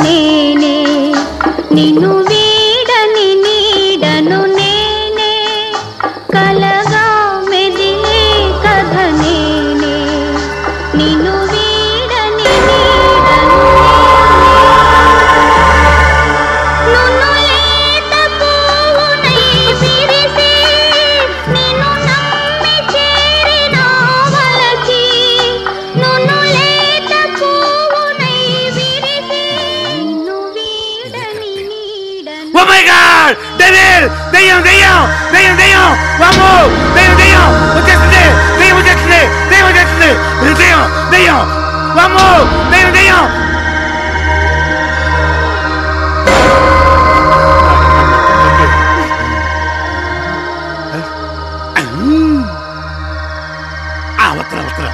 నేనే నిన్ను వీడని నీడను నేనే కలగా మెదిలే కథ నేనే నిన్ను వీడని నీడను నున్ను లేత పువ్వునై విరిసి నిన్ను నమ్మి చేరిన వలచి నున్ను లేత పువ్వునై విరిసి నిన్ను వీడని నీడను ఓ మై గాడ్ డెవిల్ దెయ్యం దెయ్యం దెయ్యం దెయ్యం వామ్మో దెయ్యం దెయ్యం వచ్చేస్తుంది దెయ్యం వచ్చేస్తుంది దెయ్యం వచ్చేస్తుంది దెయ్యం దెయ్యం వామ్మో దెయ్యం దెయ్యం వస్త్ర వస్త్ర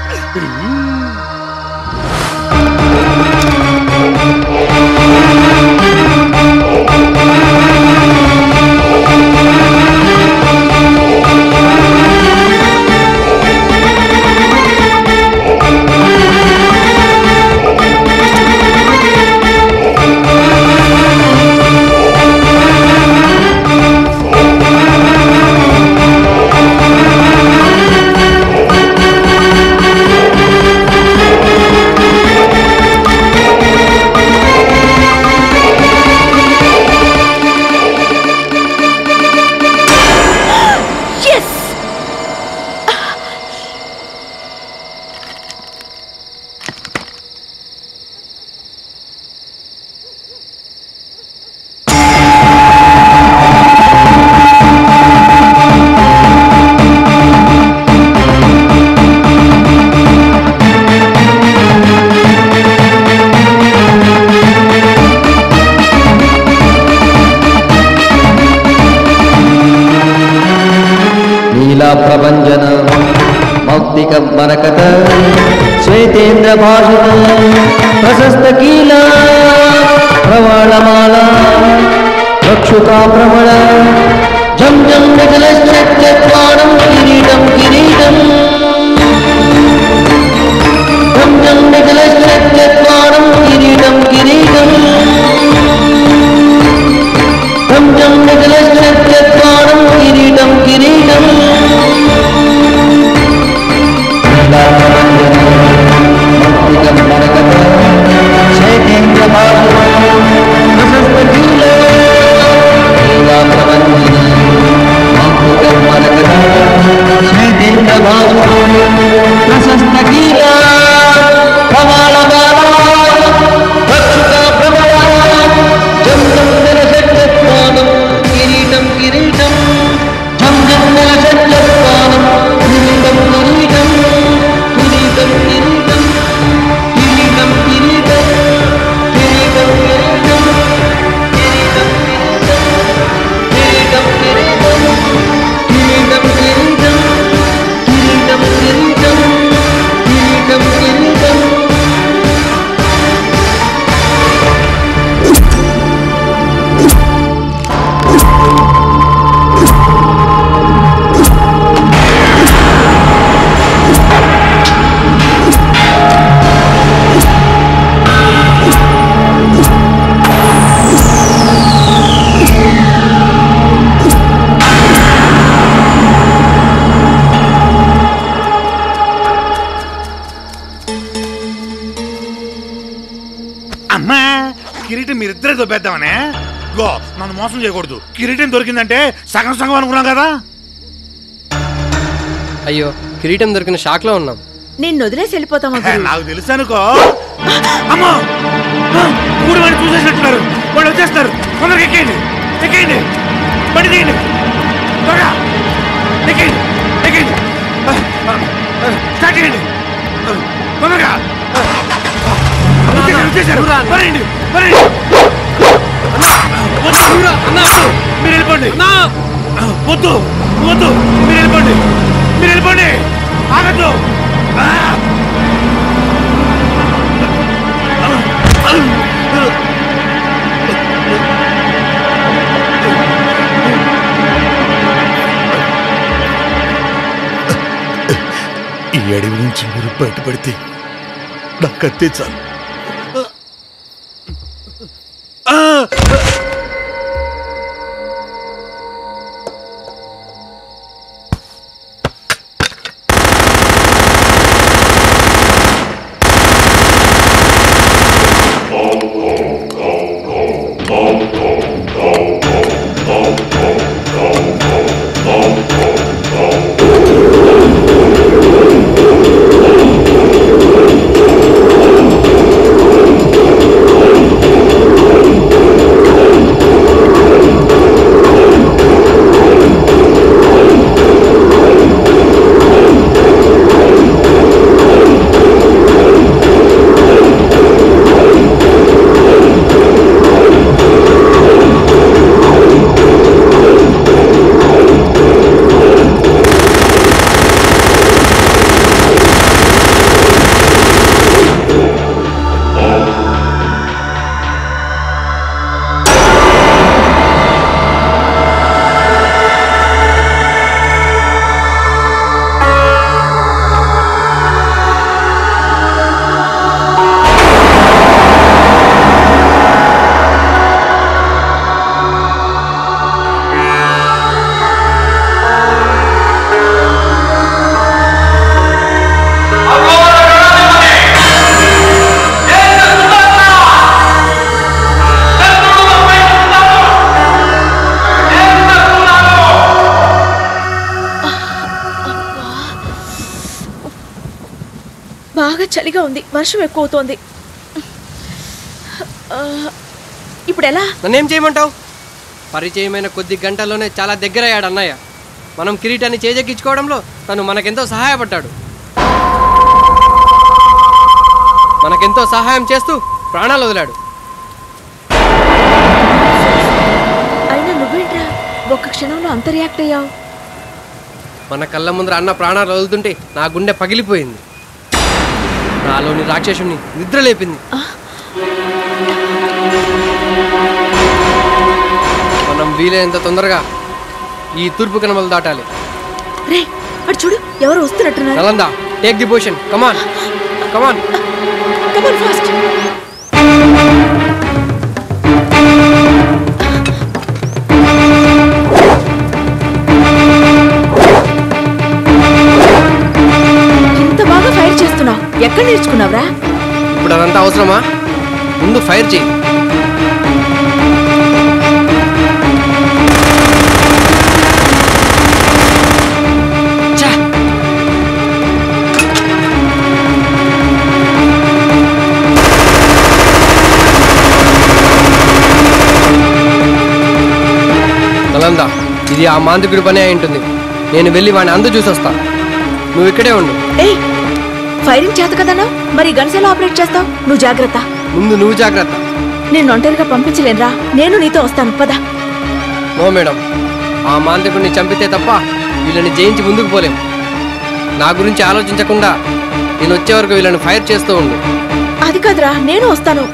ప్రభంజన మౌక్తిక మరకత శ్వేతేంద్ర భాషిత ప్రశస్త కీల ప్రవాళమాల రక్షుకా ప్రమణ జం జం వికలశ్చత్వాడం కిరీటం కిరీటం జం జం వికలశ్చత్వాడం కిరీటం కిరీటం జం జం వికలశ్చత్వాడం కిరీటం కిరీటం అమ్మా కిరీటం మీరిద్దరే దొబ్బేద్దామనే గో నన్ను మోసం చేయకూడదు కిరీటం దొరికిందంటే సగం సగం అనుకున్నాం కదా అయ్యో కిరీటం దొరికిన షాక్ లో ఉన్నాం నిన్ను వదిలేసి వెళ్ళిపోతామా నాకు తెలుసు అనుకో అమ్మో మూడు మంది చూసేసినట్టున్నారు వాళ్ళు వచ్చేస్తారు తొందరగా ఎక్కేయండి ఎక్కేయండి బండి తీయండి త్వరగా ఎక్కేయండి ఎక్కేయండి స్టార్ట్ చేయండి తొందరగా వచ్చేసారు పరండి పరండి మీరు వెళ్ళిపోండి వద్దు వద్దు మీరు వెళ్ళిపోండి మీరు వెళ్ళిపోండి ఆగద్దు ఈ అడవి నుంచి మీరు బయటపడితే నాకు అంతే చాలు బాగా చలిగా ఉంది, వర్షం ఎక్కువ అవుతోంది. ఇప్పుడు ఎలా? నన్నేం చేయమంటావు? పరిచయమైన కొద్ది గంటల్లోనే చాలా దగ్గర అయ్యాడు అన్నయ్య. మనం కిరీటాన్ని చేజెక్కించుకోవడంలో తను మనకెంతో సహాయపడ్డాడు. మనకెంతో సహాయం చేస్తూ ప్రాణాలు వదిలాడు. అయినా నువ్వేంట్రా ఒక్క క్షణంలో అంత రియాక్ట్ అయ్యావు? మన కళ్ళ ముందర అన్న ప్రాణాలు వదులుతుంటే నా గుండె పగిలిపోయింది. నాలోని రాక్షసుని నిద్ర లేపింది. మనం వీలైనంత తొందరగా ఈ తూర్పు కనుమలు దాటాలి. రే అటు చూడు, ఎవరు వస్తున్నట్టున్నారు. Nalanda, take the position. Come on come on come on fast. ఇంత బాగా ఫైర్ చేస్తున్నావు, ఎక్కడ నేర్చుకున్నావురా? ఇప్పుడు అదంతా అవసరమా? ముందు ఫైర్ చేయి. నలంద, ఇది ఆ మాంత్రికుడి పని అయి ఉంటుంది. నేను వెళ్ళి వాడిని అందు చూసొస్తా. నువ్వు ఇక్కడే ఉండు. ఏయ్, ఫైరింగ్ చేత కదన్నా, మరి గన్స్ ఎలా ఆపరేట్ చేస్తావు? నువ్వు జాగ్రత్త. ముందు నువ్వు జాగ్రత్త. నేను ఒంటరిగా పంపించలేనురా, నేను నీతో వస్తాను, పద. నో మేడం, ఆ మాంత్రికుడిని చంపితే తప్ప వీళ్ళని జయించి ముందుకు పోలేం. నా గురించి ఆలోచించకుండా నేను వచ్చే వరకు వీళ్ళని ఫైర్ చేస్తూ ఉండు. అది కాదురా, నేను వస్తాను.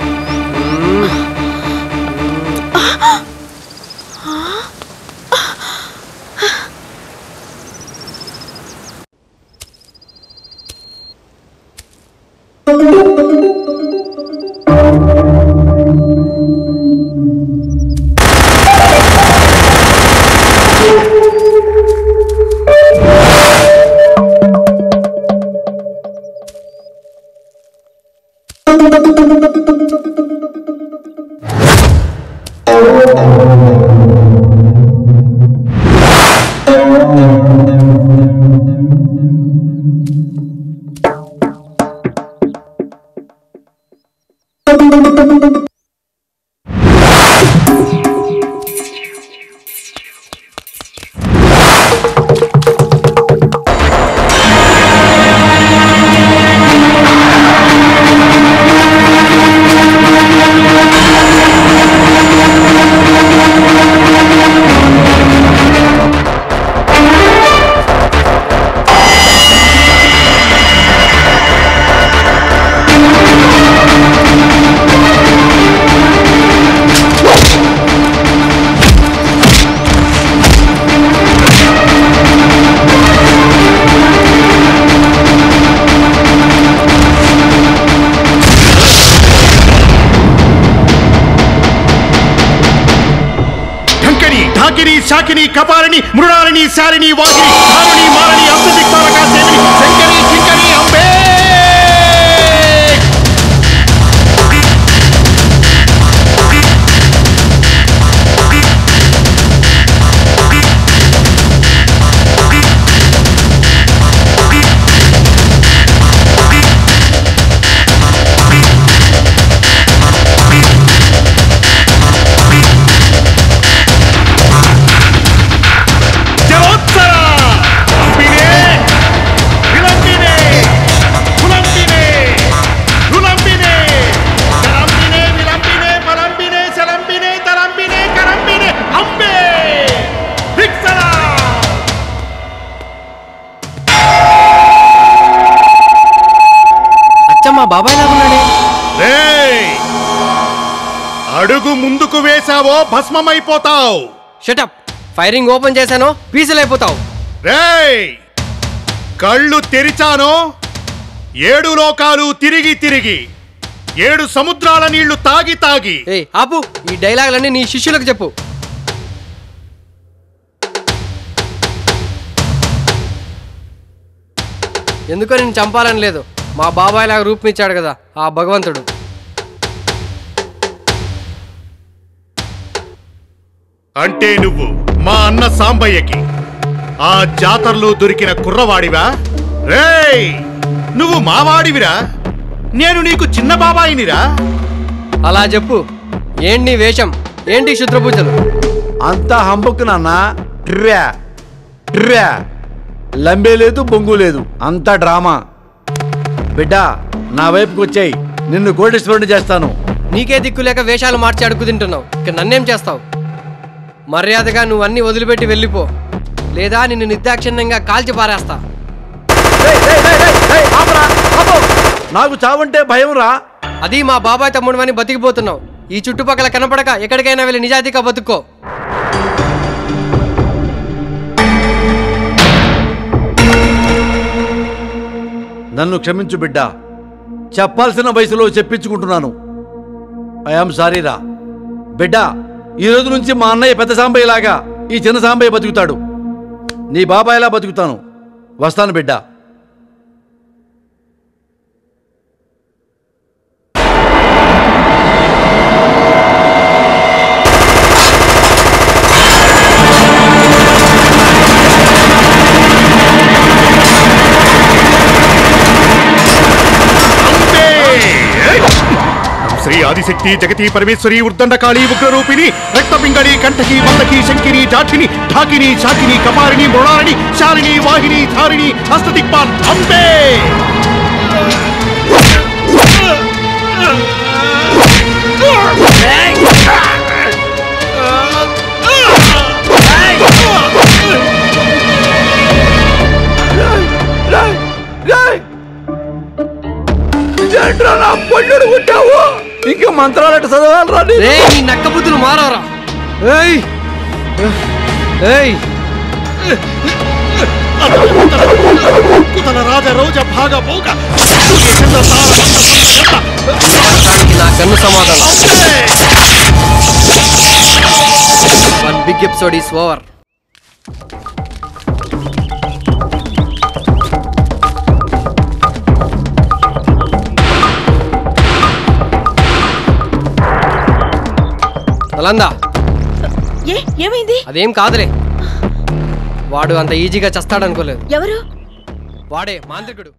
శాకిని కపాలిని మృణాలిని శాలిని వాగిని భానుని మాలని అప్రతిక్తారక సేవిని శంకరి కింకరి అంబే. బాబాయ్ లాగున్నాడే. అడుగు ముందుకు వేసావో భస్మమైపోతావు. షటప్. ఫైరింగ్ ఓపెన్ చేశానో పీసులైపోతావు. రేయ్, కళ్ళు తెరిచానో 7 లోకాలు తిరిగి తిరిగి 7 సముద్రాల నీళ్లు తాగి తాగి. ఏయ్ ఆపు, ఈ డైలాగులన్నీ నీ శిష్యులకు చెప్పు. ఎందుకో నేను చంపాలని లేదు, మా బాబాయ్ లాగా రూపునిచ్చాడు కదా ఆ భగవంతుడు. అంటే నువ్వు మా అన్న సాంబయ్యకి ఆ జాతరలో దొరికిన కుర్రవాడివా? రేయ్, నువ్వు మావాడివిరా, నేను నీకు చిన్న బాబాయినిరా. అలా చెప్పు. ఏంటి వేషం, ఏంటి శుద్రపూజలు? అంతా హంబుకు నాన్న. ట్ర్యా ట్ర్యా, లంబే లేదు బొంగు లేదు, అంతా డ్రామా. బిడ్డ నా వైపుకి వచ్చాయి, నిన్ను కోటేశ్వరుని చేస్తాను. నీకే దిక్కు లేక వేషాలు మార్చి అడుగు తింటున్నావు. ఇక నన్నేం చేస్తావు? మర్యాదగా నువ్వు అన్నీ వదిలిపెట్టి వెళ్ళిపో, లేదా నిన్ను నిర్దాక్షిణ్యంగా కాల్చి పారేస్తా. నాకు చావంటే భయం రా. అది మా బాబాయ్ తమ్ముడు అని బతికిపోతున్నావు. ఈ చుట్టుపక్కల కనపడక ఎక్కడికైనా వెళ్ళి నిజాయితీగా బతుక్కో. నన్ను క్షమించు బిడ్డ, చెప్పాల్సిన వయసులో చెప్పించుకుంటున్నాను. ఐఆమ్ సారీ రా బిడ్డ. ఈ రోజు నుంచి మా అన్నయ్య పెద్ద సాంబయ్య లాగా ఈ చిన్న సాంబయ్య బతుకుతాడు. నీ బాబాయ్లా బతుకుతాను. వస్తాను బిడ్డ. శ్రీ ఆదిశక్తి జగతి పరమేశ్వరి ఉర్దండకాళి ఉగ్రరూపిణి రక్తపింగళి కంఠకి వల్లకి శంకిని జాఠిని ఢాకిని శాకిని కపారిణి మృణాలిని శాలిని వాహిని ధారిణి హస్తదిక్పాల్ అంబే. ఇంకా మంత్రాలట చదవాలరా? నీ నక్క బుద్ధులు మారవరా? రాజ రోజ భాగ భోగ నా కన్ను సమాధానం. One big episode is over. Nalanda, ఏమైంది? అదేం కాదులే. వాడు అంత ఈజీగా చస్తాడనుకోలేదు. ఎవరు? వాడే మాంత్రికుడు.